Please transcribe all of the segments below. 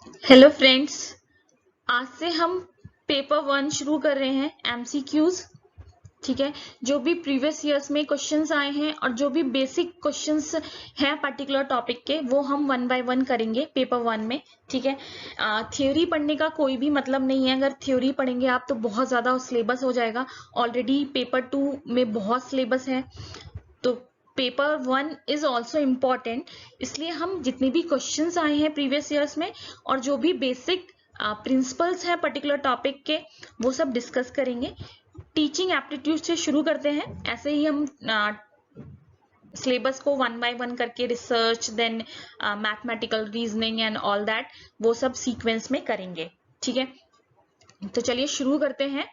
Hello friends, आज से हम पेपर 1 शुरू कर रहे हैं एमसीक्यूज। ठीक है, जो भी प्रीवियस ईयर्स में क्वेश्चंस आए हैं और जो भी बेसिक क्वेश्चंस हैं पर्टिकुलर टॉपिक के, वो हम 1 बाय 1 करेंगे पेपर 1 में। ठीक है, थ्योरी पढ़ने का कोई भी मतलब नहीं है। अगर थ्योरी पढ़ेंगे आप तो बहुत ज़्यादा सिलेबस हो जाएगा। ऑलरेडी पेपर 2 में बहुत सिलेबस है, तो पेपर 1 इज ऑल्सो इम्पॉर्टेंट। इसलिए हम जितने भी क्वेश्चंस आए हैं प्रीवियस ईयर्स में और जो भी बेसिक प्रिंसिपल्स हैं पर्टिकुलर टॉपिक के, वो सब डिस्कस करेंगे। टीचिंग एप्टीट्यूड से शुरू करते हैं। ऐसे ही हम सिलेबस को 1 बाय 1 करके research, then mathematical reasoning and all that, वो सब सीक्वेंस में करेंगे। ठीक है, तो चलिए शुरू करते हैं।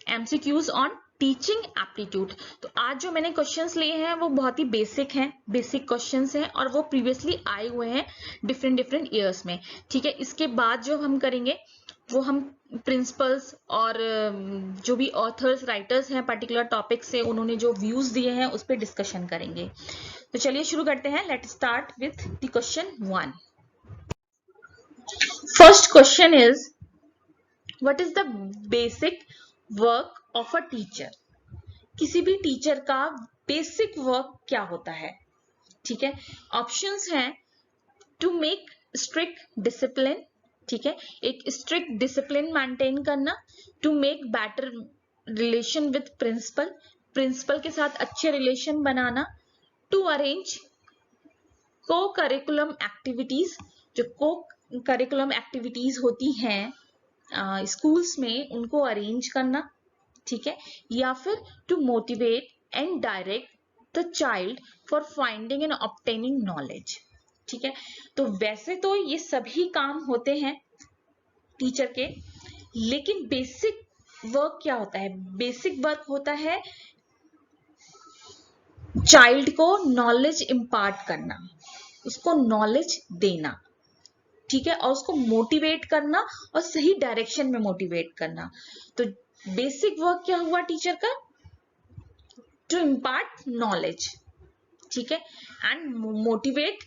MCQs on teaching aptitude. तो आज जो मैंने क्वेश्चंस लिए हैं वो बहुत ही बेसिक हैं, बेसिक क्वेश्चंस हैं और वो प्रीवियसली आए हुए हैं डिफरेंट ईयर्स में। ठीक है, इसके बाद जो हम करेंगे वो हम प्रिंसिपल्स और जो भी ऑथर्स राइटर्स हैं पर्टिकुलर टॉपिक से, उन्होंने जो व्यूज दिए हैं उस पर डिस्कशन करेंगे। तो चलिए शुरू करते हैं। Let start with the question 1। First question is, what is the basic work of a teacher. किसी भी टीचर का बेसिक वर्क क्या होता है। ठीक है, ऑप्शंस हैं टू मेक स्ट्रिक्ट डिसिप्लिन। ठीक है, एक स्ट्रिक्ट डिसिप्लिन मेंटेन करना, to make better relation with principal, principal के साथ अच्छे रिलेशन बनाना, to arrange co curriculum activities, जो को करिकुलम एक्टिविटीज होती हैं स्कूल्स में, उनको अरेंज करना। ठीक है, या फिर to motivate and direct the child for finding and obtaining knowledge. ठीक है, तो वैसे तो ये सभी काम होते हैं टीचर के, लेकिन बेसिक वर्क क्या होता है। बेसिक वर्क होता है चाइल्ड को नॉलेज इंपार्ट करना, उसको नॉलेज देना। ठीक है, और उसको मोटिवेट करना और सही डायरेक्शन में मोटिवेट करना। तो बेसिक वर्क क्या हुआ टीचर का, टू इम्पार्ट नॉलेज। ठीक है, and motivate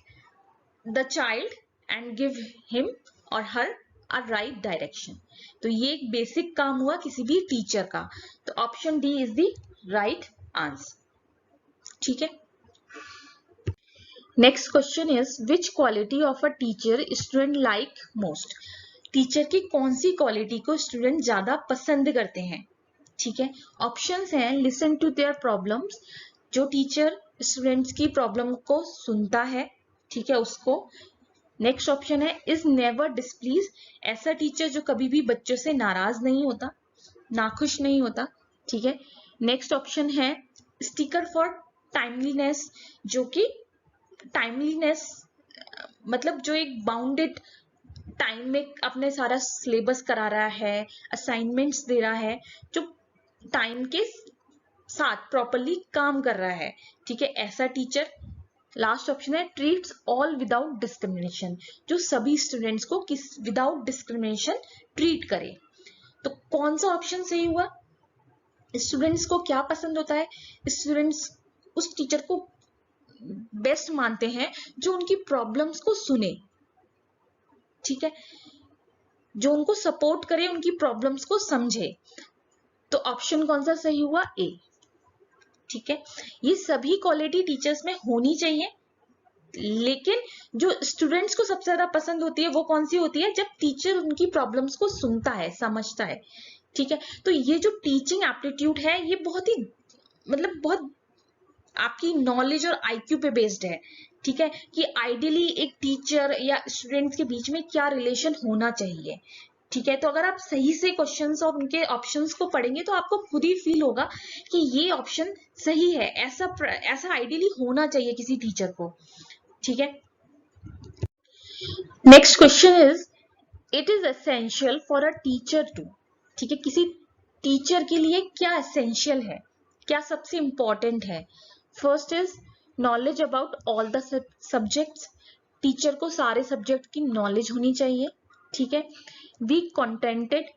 the child and give him और हर अ राइट डायरेक्शन। तो ये एक बेसिक काम हुआ किसी भी टीचर का। तो option D is the right answer. ठीक है, next question is, which quality of a teacher student like most. Teacher की कौन सी क्वालिटी को स्टूडेंट ज्यादा पसंद करते हैं। ठीक है, ऑप्शंस हैं, लिसन टू देयर प्रॉब्लम्स, जो टीचर स्टूडेंट्स की प्रॉब्लम को सुनता है। ठीक है, उसको। नेक्स्ट ऑप्शन है, इज नेवर डिस्प्लीज, ऐसा टीचर जो कभी भी बच्चों से नाराज नहीं होता, नाखुश नहीं होता। ठीक है, नेक्स्ट ऑप्शन है, स्टिकर फॉर टाइमलीनेस, जो कि टाइमलीनेस मतलब जो एक बाउंडेड टाइम में अपने सारा सिलेबस करा रहा है, असाइनमेंट्स दे रहा है, जो टाइम के साथ प्रॉपरली काम कर रहा है। ठीक है, ऐसा टीचर। लास्ट ऑप्शन है, ट्रीट्स ऑल विदाउट डिस्क्रिमिनेशन, जो सभी स्टूडेंट्स को विदाउट डिस्क्रिमिनेशन ट्रीट करे। तो कौन सा ऑप्शन सही हुआ। स्टूडेंट्स को क्या पसंद होता है, स्टूडेंट्स उस टीचर को बेस्ट मानते हैं जो उनकी प्रॉब्लम्स को सुने। ठीक है, जो उनको सपोर्ट करे, उनकी प्रॉब्लम्स को समझे। तो ऑप्शन कौन सा सही हुआ, ए। ठीक है, ये सभी क्वालिटी टीचर्स में होनी चाहिए, लेकिन जो स्टूडेंट्स को सबसे ज्यादा पसंद होती है वो कौन सी होती है, जब टीचर उनकी प्रॉब्लम्स को सुनता है, समझता है। ठीक है, तो ये जो टीचिंग एप्टीट्यूड है ये बहुत ही बहुत आपकी नॉलेज और आईक्यू पे बेस्ड है। ठीक है, कि आइडियली एक टीचर या स्टूडेंट्स के बीच में क्या रिलेशन होना चाहिए। ठीक है, तो अगर आप सही से क्वेश्चंस और उनके ऑप्शंस को पढ़ेंगे तो आपको खुद ही फील होगा कि ये ऑप्शन सही है, ऐसा आइडियली होना चाहिए किसी टीचर को। ठीक है, next question is, it is essential for a teacher to. ठीक है, किसी टीचर के लिए क्या एसेंशियल है, क्या सबसे इंपॉर्टेंट है। First is knowledge about all the subjects, teacher को सारे सब्जेक्ट की नॉलेज होनी चाहिए। ठीक है, बी कंटेंटेड,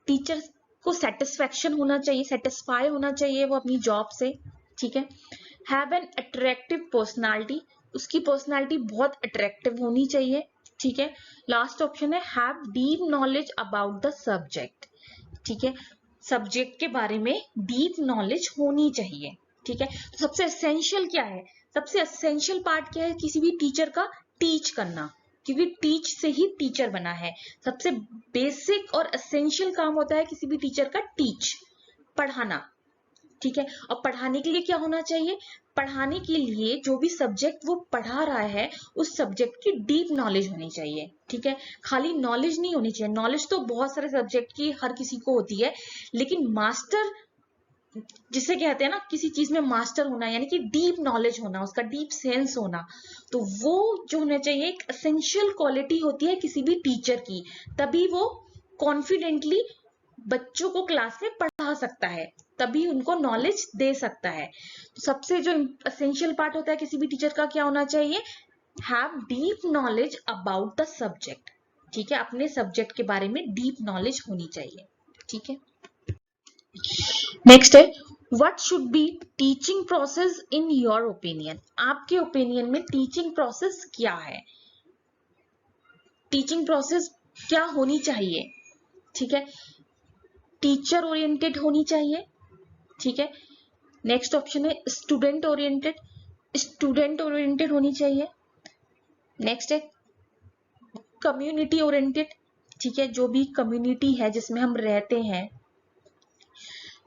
टीचर को सेटिस्फेक्शन होना चाहिए, सेटिस्फाई होना चाहिए वो अपनी जॉब से। ठीक है, हैव एन अट्रैक्टिव पर्सनालिटी, उसकी पर्सनालिटी बहुत अट्रैक्टिव होनी चाहिए। ठीक है। लास्ट ऑप्शन है have deep knowledge about the subject, ठीक है, सब्जेक्ट के बारे में डीप नॉलेज होनी चाहिए, ठीक है। तो सबसे एसेंशियल क्या है, सबसे एसेंशियल पार्ट क्या है किसी भी टीचर का, टीच करना, क्योंकि टीच से ही टीचर बना है। सबसे बेसिक और एसेंशियल काम होता है किसी भी टीचर का टीच, पढ़ाना, ठीक है। और पढ़ाने के लिए क्या होना चाहिए, पढ़ाने के लिए जो भी सब्जेक्ट वो पढ़ा रहा है उस सब्जेक्ट की डीप नॉलेज होनी चाहिए, ठीक है। खाली नॉलेज नहीं होनी चाहिए, नॉलेज तो बहुत सारे सब्जेक्ट की हर किसी को होती है, लेकिन मास्टर जिसे कहते हैं ना, किसी चीज में मास्टर होना यानी कि डीप नॉलेज होना, उसका डीप सेंस होना, तो वो जो होना चाहिए एक एसेंशियल क्वालिटी होती है किसी भी टीचर की, तभी वो कॉन्फिडेंटली बच्चों को क्लास में पढ़ा सकता है, तभी उनको नॉलेज दे सकता है। तो सबसे जो एसेंशियल पार्ट होता है किसी भी टीचर का क्या होना चाहिए, have deep knowledge about the subject, ठीक है, अपने सब्जेक्ट के बारे में डीप नॉलेज होनी चाहिए, ठीक है। नेक्स्ट है what should be teaching process in your opinion, आपके ओपिनियन में टीचिंग प्रोसेस क्या है, टीचिंग प्रोसेस क्या होनी चाहिए, ठीक है। टीचर ओरिएंटेड होनी चाहिए, ठीक है। नेक्स्ट ऑप्शन है स्टूडेंट ओरिएंटेड, स्टूडेंट ओरिएंटेड होनी चाहिए। नेक्स्ट है कम्युनिटी ओरिएंटेड, ठीक है, जो भी कम्युनिटी है जिसमें हम रहते हैं,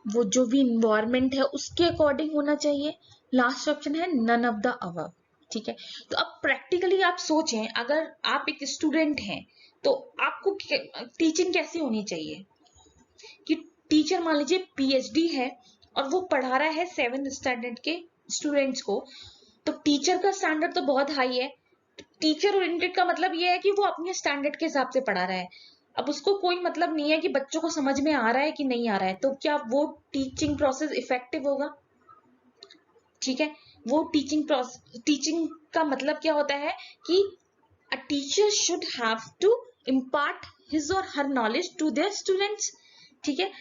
वो जो भी इन्वायरमेंट है उसके अकॉर्डिंग होना चाहिए। लास्ट ऑप्शन है नन ऑफ द अबव, ठीक है। तो अब प्रैक्टिकली आप सोचें, अगर आप एक स्टूडेंट हैं तो आपको टीचिंग कैसी होनी चाहिए, कि टीचर मान लीजिए पीएचडी है और वो पढ़ा रहा है 7th स्टैंडर्ड के स्टूडेंट्स को, तो टीचर का स्टैंडर्ड तो बहुत हाई है। टीचर ओरिएंटेड का मतलब ये है कि वो अपने स्टैंडर्ड के हिसाब से पढ़ा रहा है, अब उसको कोई मतलब नहीं है कि बच्चों को समझ में आ रहा है कि नहीं आ रहा है, तो क्या वो टीचिंग प्रोसेस इफेक्टिव होगा, ठीक है। वो टीचिंग का मतलब क्या होता है कि a teacher should have to impart his और her knowledge to their students, ठीक है।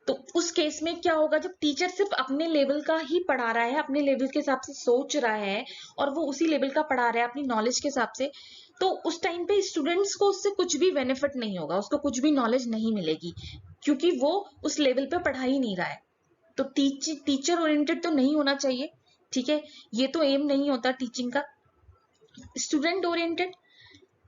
तो उस केस में क्या होगा, जब टीचर सिर्फ अपने लेवल का ही पढ़ा रहा है, अपने लेवल के हिसाब से सोच रहा है और वो उसी लेवल का पढ़ा रहा है अपनी नॉलेज के हिसाब से, तो उस टाइम पे स्टूडेंट्स को उससे कुछ भी बेनिफिट नहीं होगा, उसको कुछ भी नॉलेज नहीं मिलेगी, क्योंकि वो उस लेवल पे पढ़ा ही नहीं रहा है। तो टीचर ओरिएंटेड तो नहीं होना चाहिए, ठीक है, ये तो एम नहीं होता टीचिंग का। स्टूडेंट ओरिएंटेड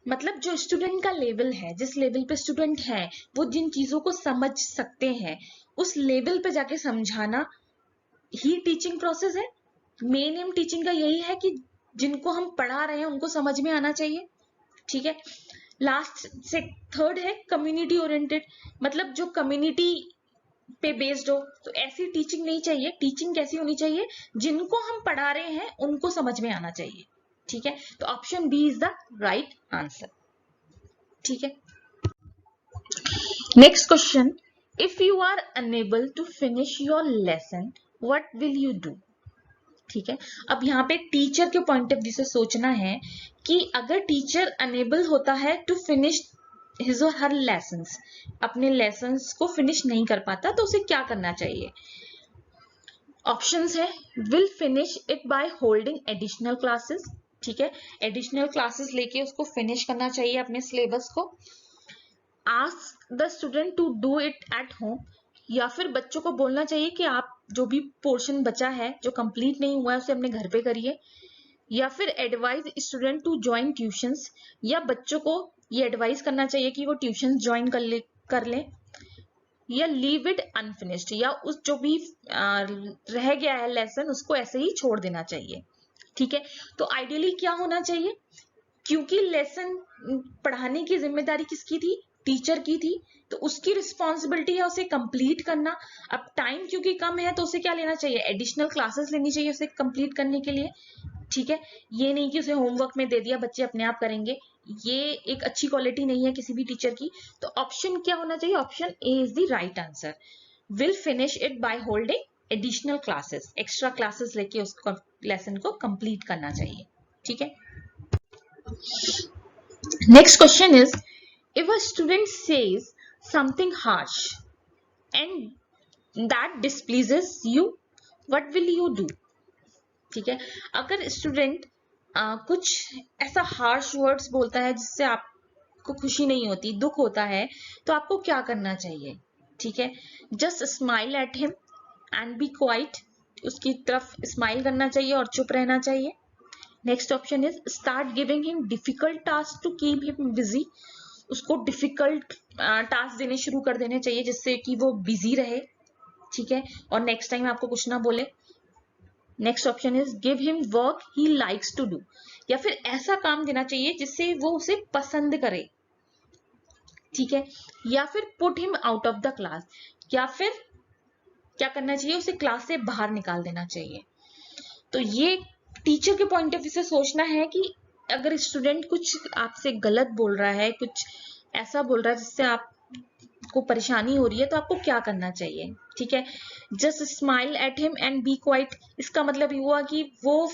मतलब जो स्टूडेंट का लेवल है, जिस लेवल पे स्टूडेंट है, वो जिन चीजों को समझ सकते हैं उस लेवल पे जाके समझाना ही टीचिंग प्रोसेस है। मेन एम टीचिंग का यही है कि जिनको हम पढ़ा रहे हैं उनको समझ में आना चाहिए, ठीक है। लास्ट से थर्ड है कम्युनिटी ओरिएंटेड, मतलब जो कम्युनिटी पे बेस्ड हो, तो ऐसी टीचिंग नहीं चाहिए। टीचिंग कैसी होनी चाहिए, जिनको हम पढ़ा रहे हैं उनको समझ में आना चाहिए, ठीक है। तो option B is the right answer, ठीक है। Next question, if you are unable to finish your lesson what will you do, ठीक है। अब यहाँ पे टीचर के पॉइंट ऑफ व्यू से सोचना है कि अगर टीचर अनेबल होता है टू फिनिश हिज और हर लेसन्स, अपने लेसन्स को फिनिश नहीं कर पाता, तो उसे क्या करना चाहिए। ऑप्शंस है will finish it by holding additional classes, ठीक है, एडिशनल क्लासेस लेके उसको फिनिश करना चाहिए अपने सिलेबस को। Ask the student to do it at home, या फिर बच्चों को बोलना चाहिए कि आप जो भी पोर्शन बचा है जो कंप्लीट नहीं हुआ है उसे अपने घर पे करिए। या फिर advise student to join tuitions, या बच्चों को ये एडवाइस करना चाहिए कि वो ट्यूशन ज्वाइन कर ले। या लीव इट अनफिनिश्ड, या उस जो भी रह गया है लेसन उसको ऐसे ही छोड़ देना चाहिए, ठीक है। तो आइडियली क्या होना चाहिए, क्योंकि लेसन पढ़ाने की जिम्मेदारी किसकी थी, टीचर की थी, तो उसकी रिस्पॉन्सिबिलिटी है उसे कंप्लीट करना। अब टाइम क्योंकि कम है तो उसे क्या लेना चाहिए, एडिशनल क्लासेस लेनी चाहिए उसे कंप्लीट करने के लिए, ठीक है। ये नहीं कि उसे होमवर्क में दे दिया बच्चे अपने आप करेंगे, ये एक अच्छी क्वालिटी नहीं है किसी भी टीचर की। तो ऑप्शन क्या होना चाहिए, option A is the right answer, will finish it by holding additional classes, extra classes लेके उसको लेसन को कंप्लीट करना चाहिए, ठीक है। Next question is, if a student says something harsh and that displeases you, what will you do, ठीक है। अगर स्टूडेंट कुछ ऐसा हार्श वर्ड्स बोलता है जिससे आप को खुशी नहीं होती, दुख होता है, तो आपको क्या करना चाहिए? ठीक है, just smile at him and be quiet, उसकी तरफ स्माइल करना चाहिए और चुप रहना चाहिए। Next option is start giving him difficult task to keep him busy, उसको डिफिकल्ट टास्क देने शुरू कर देने चाहिए जिससे कि वो बिजी रहे। ठीक है, और नेक्स्ट टाइम आपको कुछ ना बोले। Next option is give him work he likes to do, या फिर ऐसा काम देना चाहिए जिससे वो उसे पसंद करे। ठीक है, या फिर put him out of the class, या फिर क्या करना चाहिए, उसे क्लास से बाहर निकाल देना चाहिए। तो ये टीचर के पॉइंट ऑफ व्यू से सोचना है कि अगर स्टूडेंट कुछ आपसे गलत बोल रहा है, कुछ ऐसा बोल रहा है जिससे आपको परेशानी हो रही है, तो आपको क्या करना चाहिए। ठीक है, just smile at him and be quiet, इसका मतलब ये हुआ कि वो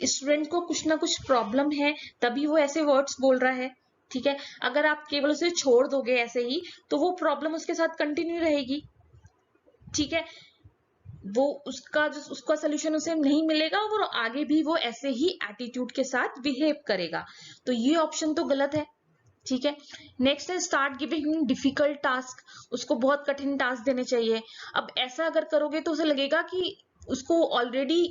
स्टूडेंट को कुछ ना कुछ प्रॉब्लम है तभी वो ऐसे वर्ड्स बोल रहा है। ठीक है, अगर आप केवल उसे छोड़ दोगे ऐसे ही तो वो प्रॉब्लम उसके साथ कंटिन्यू रहेगी। ठीक है, वो उसका सोल्यूशन उसे नहीं मिलेगा और आगे भी वो ऐसे ही एटीट्यूड के साथ बिहेव करेगा। तो ये ऑप्शन तो गलत है। ठीक है, नेक्स्ट है स्टार्ट गिविंग डिफिकल्ट टास्क, उसको बहुत कठिन टास्क देने चाहिए। अब ऐसा अगर करोगे तो उसे लगेगा कि उसको ऑलरेडी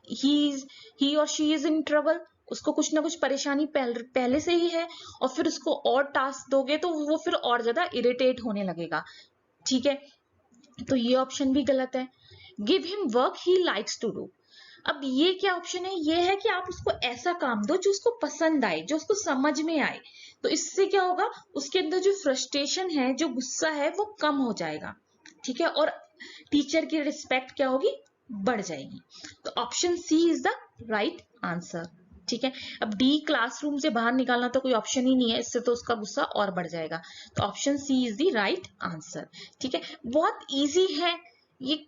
ही और शी इज इन ट्रबल, उसको कुछ ना कुछ परेशानी पहले से ही है, और फिर उसको और टास्क दोगे तो वो फिर और ज्यादा इरिटेट होने लगेगा। ठीक है, तो ये ऑप्शन भी गलत है। Give him work he likes to do, अब ये क्या ऑप्शन है, ये है कि आप उसको ऐसा काम दो जो उसको पसंद आए, जो उसको समझ में आए। तो इससे क्या होगा, उसके अंदर जो फ्रस्ट्रेशन है, जो गुस्सा है, वो कम हो जाएगा। ठीक है, और टीचर की रिस्पेक्ट क्या होगी, बढ़ जाएगी। तो option C is the right answer. ठीक है, अब डी क्लासरूम से बाहर निकालना तो कोई ऑप्शन ही नहीं है, इससे तो उसका गुस्सा और बढ़ जाएगा। तो option C is the right answer. ठीक है, बहुत इजी है ये,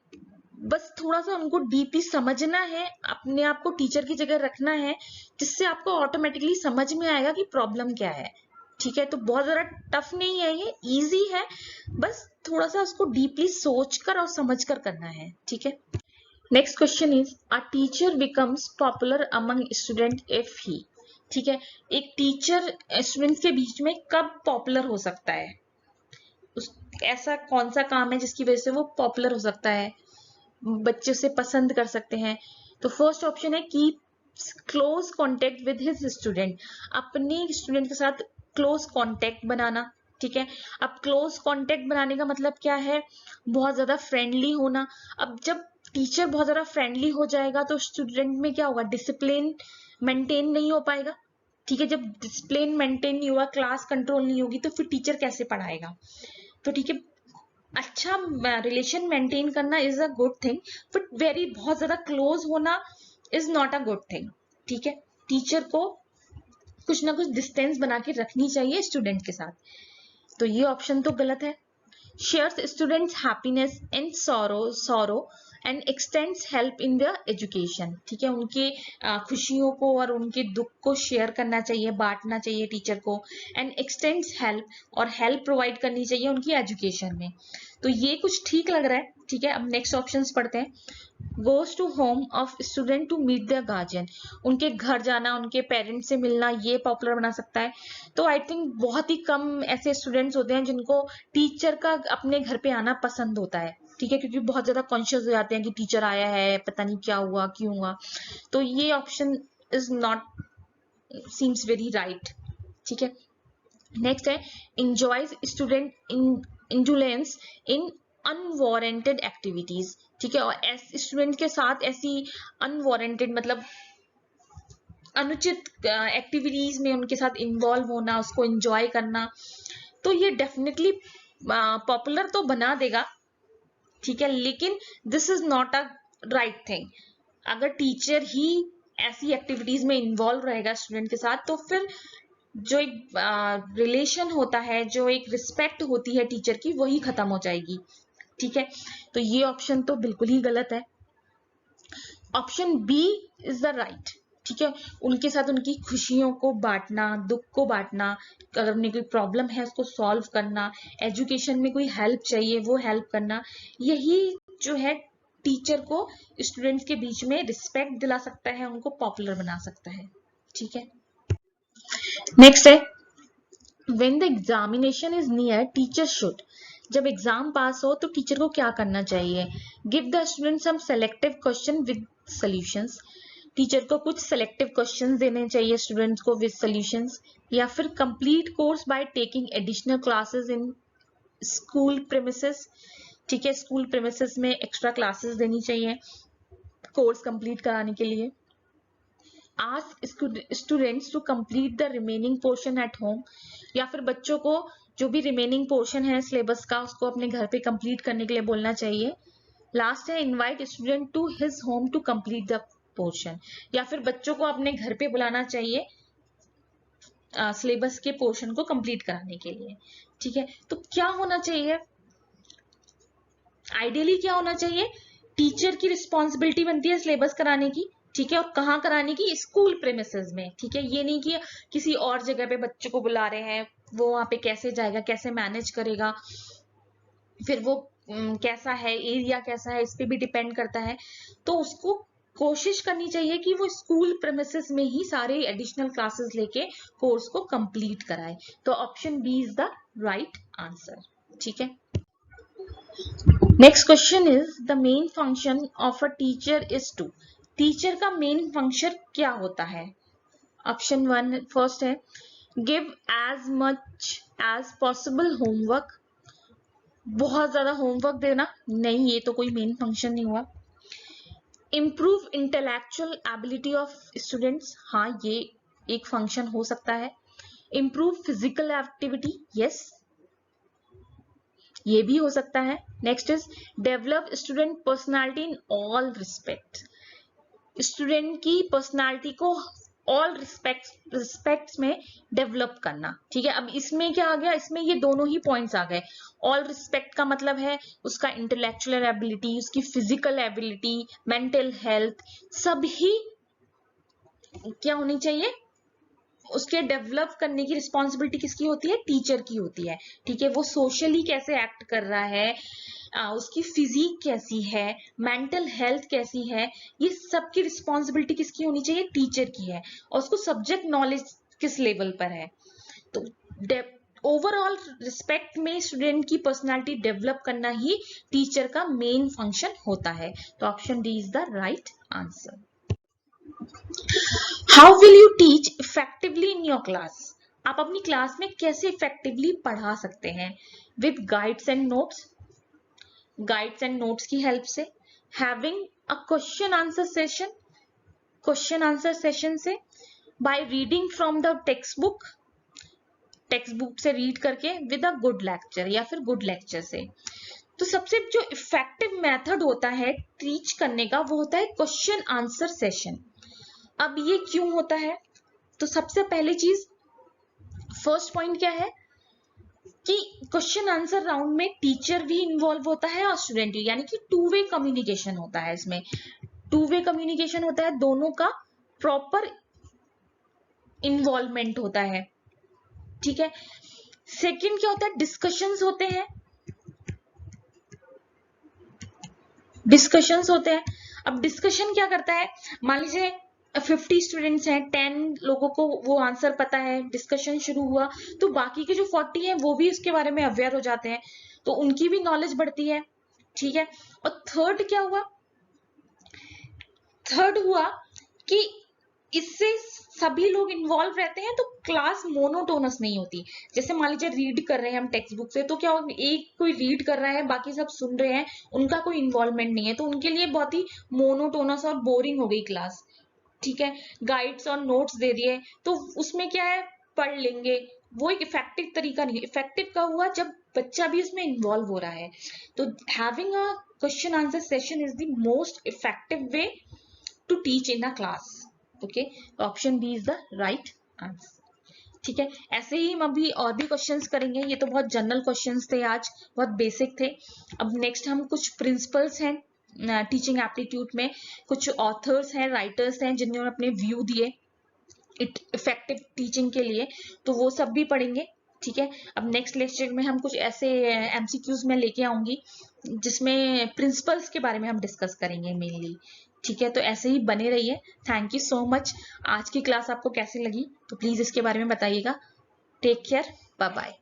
बस थोड़ा सा उनको डीपली समझना है, अपने आप को टीचर की जगह रखना है, जिससे आपको ऑटोमेटिकली समझ में आएगा कि प्रॉब्लम क्या है। ठीक है, तो बहुत ज्यादा टफ नहीं है, ये इजी है, बस थोड़ा सा उसको डीपली सोचकर और समझकर करना है। ठीक है, next question is a teacher becomes popular among student if he. ठीक है, एक टीचर स्टूडेंट्स के बीच में कब पॉपुलर हो सकता है, ऐसा कौन सा काम है जिसकी वजह से वो पॉपुलर हो सकता है, बच्चे उसे पसंद कर सकते हैं। तो फर्स्ट ऑप्शन है keep close contact with his student, अपने स्टूडेंट के साथ क्लोज कांटेक्ट बनाना। ठीक है, अब क्लोज कांटेक्ट बनाने का मतलब क्या है, बहुत ज्यादा फ्रेंडली होना। अब जब टीचर बहुत ज्यादा फ्रेंडली हो जाएगा तो स्टूडेंट में क्या होगा, डिसिप्लिन मेंटेन नहीं हो पाएगा। ठीक है, जब डिसिप्लिन मेंटेन नहीं हुआ, क्लास कंट्रोल नहीं होगी, तो फिर टीचर कैसे पढ़ाएगा। तो ठीक है, अच्छा रिलेशन मेंटेन करना is a good thing, but very बहुत ज्यादा क्लोज होना is not a good thing. ठीक है, टीचर को कुछ ना कुछ डिस्टेंस बना के रखनी चाहिए स्टूडेंट के साथ। तो ये ऑप्शन तो गलत है। Shares students happiness and sorrow and x tends help in the education. ठीक है, उनके खुशियों को और उनके दुख को शेयर करना चाहिए, बांटना चाहिए टीचर को, एंड एक्सटेंड्स हेल्प, और हेल्प प्रोवाइड करनी चाहिए उनकी एजुकेशन में। तो ये कुछ ठीक लग रहा है। ठीक है, अब नेक्स्ट ऑप्शन पढ़ते हैं। Goes to home of student to meet the guardian, उनके घर जाना, उनके पेरेंट्स से मिलना, ये पॉपुलर बना सकता है। तो आई थिंक बहुत ही कम ऐसे स्टूडेंट्स होते हैं जिनको टीचर का अपने घर पे आना पसंद होता है। ठीक है, क्योंकि बहुत ज्यादा कॉन्शियस हो जाते हैं कि टीचर आया है, पता नहीं क्या हुआ, क्यों हुआ। तो ये option is not seems very right. ठीक है, नेक्स्ट है इंजॉयज स्टूडेंट इंडुलेंस इन अनवारंटेड एक्टिविटीज। ठीक है, और स्टूडेंट के साथ ऐसी अनवारंटेड मतलब अनुचित एक्टिविटीज में उनके साथ इन्वॉल्व होना, उसको एंजॉय करना, तो ये डेफिनेटली पॉपुलर तो बना देगा। ठीक है, लेकिन this is not a right thing. अगर टीचर ही ऐसी एक्टिविटीज में इन्वॉल्व रहेगा स्टूडेंट के साथ, तो फिर जो एक रिलेशन होता है, जो एक रिस्पेक्ट होती है टीचर की, वही खत्म हो जाएगी। ठीक है, तो ये ऑप्शन तो बिल्कुल ही गलत है। Option B is the right. ठीक है, उनके साथ उनकी खुशियों को बांटना, दुख को बांटना, अगर उन्हें कोई प्रॉब्लम है उसको सॉल्व करना, एजुकेशन में कोई हेल्प चाहिए वो हेल्प करना, यही जो है टीचर को स्टूडेंट्स के बीच में रिस्पेक्ट दिला सकता है, उनको पॉपुलर बना सकता है। ठीक है, नेक्स्ट है when the examination is near teacher should, जब एग्जाम पास हो तो टीचर को क्या करना चाहिए? Give the student some selective question with solutions, teacher को कुछ सेलेक्टिव क्वेश्चंस देने चाहिए स्टूडेंट्स को विद सॉल्यूशंस, या फिर complete course by taking additional classes in school premises, ठीक है, स्कूल प्रेमिसेस में एक्स्ट्रा क्लासेस देनी चाहिए कोर्स कंप्लीट कराने के लिए। Ask students to complete the remaining portion at home, या फिर बच्चों को जो भी रिमेनिंग पोर्शन है सिलेबस का उसको अपने घर पे कंप्लीट करने के लिए बोलना चाहिए। लास्ट है invite student to his home to complete the portion, या फिर बच्चों को अपने घर पे बुलाना चाहिए सिलेबस के पोर्शन को कंप्लीट कराने के लिए, ठीक है। तो क्या होना चाहिए, आइडियली क्या होना चाहिए, टीचर की रिस्पॉन्सिबिलिटी बनती है सिलेबस कराने की, ठीक है, और कहाँ कराने की, स्कूल प्रेमिसेस में, ठीक है। ये नहीं कि किसी और जगह पे बच्चों को बुला रहे हैं, वो वहां पे कैसे जाएगा, कैसे मैनेज करेगा, फिर वो कैसा है, एरिया कैसा है, इस पे भी डिपेंड करता है। तो उसको कोशिश करनी चाहिए कि वो स्कूल प्रेमिसेस में ही सारे एडिशनल क्लासेस लेके कोर्स को कंप्लीट कराए। तो option B is the right answer, ठीक है। Next question is the main function of a teacher is to, teacher का मेन फंक्शन क्या होता है? ऑप्शन वन फर्स्ट है give as much as possible homework, बहुत ज्यादा होमवर्क देना, नहीं ये तो कोई मेन फंक्शन नहीं हुआ। Improve intellectual ability of students, हाँ ये एक फंक्शन हो सकता है। इम्प्रूव फिजिकल एक्टिविटी, यस ये भी हो सकता है। Next is develop student personality in all respect, student की पर्सनालिटी को ऑल रिस्पेक्ट्स में डेवलप करना, ठीक है। अब इसमें क्या आ गया, इसमें ये दोनों ही पॉइंट्स आ गए। ऑल रिस्पेक्ट का मतलब है उसका इंटेलेक्चुअल एबिलिटी, उसकी फिजिकल एबिलिटी, मेंटल हेल्थ, सब ही क्या होनी चाहिए, उसके डेवलप करने की रिस्पॉन्सिबिलिटी किसकी होती है, टीचर की होती है, ठीक है। वो सोशली कैसे एक्ट कर रहा है, उसकी फिजिक कैसी है, मेंटल हेल्थ कैसी है, ये सब की रिस्पॉन्सिबिलिटी किसकी होनी चाहिए, टीचर की है। और उसको सब्जेक्ट नॉलेज किस लेवल पर है, तो ओवरऑल रिस्पेक्ट में स्टूडेंट की पर्सनालिटी डेवलप करना ही टीचर का मेन फंक्शन होता है। तो option D is the right answer. How will you teach effectively in your class, आप अपनी क्लास में कैसे इफेक्टिवली पढ़ा सकते हैं? With guides and notes, guides and notes की हेल्प से, having a question answer session, question answer session से, by reading from the text book, text book से रीड करके, विद अ गुड लेक्चर या फिर गुड लेक्चर से। तो सबसे जो इफेक्टिव मेथड होता है टीच करने का वो होता है क्वेश्चन आंसर सेशन। अब ये क्यों होता है, तो सबसे पहली चीज, फर्स्ट पॉइंट क्या है कि क्वेश्चन आंसर राउंड में टीचर भी इन्वॉल्व होता है और स्टूडेंट भी, यानी कि टू वे कम्युनिकेशन होता है, इसमें टू वे कम्युनिकेशन होता है, दोनों का प्रॉपर इन्वॉल्वमेंट होता है, ठीक है। सेकंड क्या होता है, डिस्कशंस होते हैं, डिस्कशंस होते हैं। अब डिस्कशन क्या करता है, मान लीजिए 50 स्टूडेंट्स हैं, 10 लोगों को वो आंसर पता है, डिस्कशन शुरू हुआ तो बाकी के जो 40 हैं वो भी उसके बारे में अवेयर हो जाते हैं, तो उनकी भी नॉलेज बढ़ती है, ठीक है। और थर्ड क्या हुआ, थर्ड हुआ कि इससे सभी लोग इन्वॉल्व रहते हैं तो क्लास मोनोटोनस नहीं होती। जैसे मान लीजिए रीड कर रहे हैं हम टेक्स्ट बुक से, तो क्या एक कोई रीड कर रहा है, बाकी सब सुन रहे हैं, उनका कोई इन्वॉल्वमेंट नहीं है, तो उनके लिए बहुत ही मोनोटोनस और बोरिंग हो गई क्लास, ठीक है। गाइड्स और नोट्स दे दिए तो उसमें क्या है, पढ़ लेंगे, वो एक इफेक्टिव तरीका नहीं। इफेक्टिव का हुआ जब बच्चा भी उसमें इन्वॉल्व हो रहा है। तो having a question answer session is the most effective way to teach in a class, okay. Option B is the right answer, ठीक है। ऐसे ही हम अभी और भी क्वेश्चंस करेंगे, ये तो बहुत जनरल क्वेश्चंस थे आज, बहुत बेसिक थे। अब नेक्स्ट हम कुछ प्रिंसिपल्स हैं टीचिंग एप्टीट्यूड में, कुछ ऑथर्स हैं, राइटर्स हैं जिन्होंने अपने व्यू दिए इफेक्टिव टीचिंग के लिए, तो वो सब भी पढ़ेंगे, ठीक है। अब नेक्स्ट लेक्चर में हम कुछ ऐसे एमसीक्यूज में लेके आऊंगी जिसमें प्रिंसिपल्स के बारे में हम डिस्कस करेंगे मेनली, ठीक है। तो ऐसे ही बने रहिए। Thank you so much. आज की क्लास आपको कैसी लगी तो प्लीज इसके बारे में बताइएगा। Take care. Bye bye.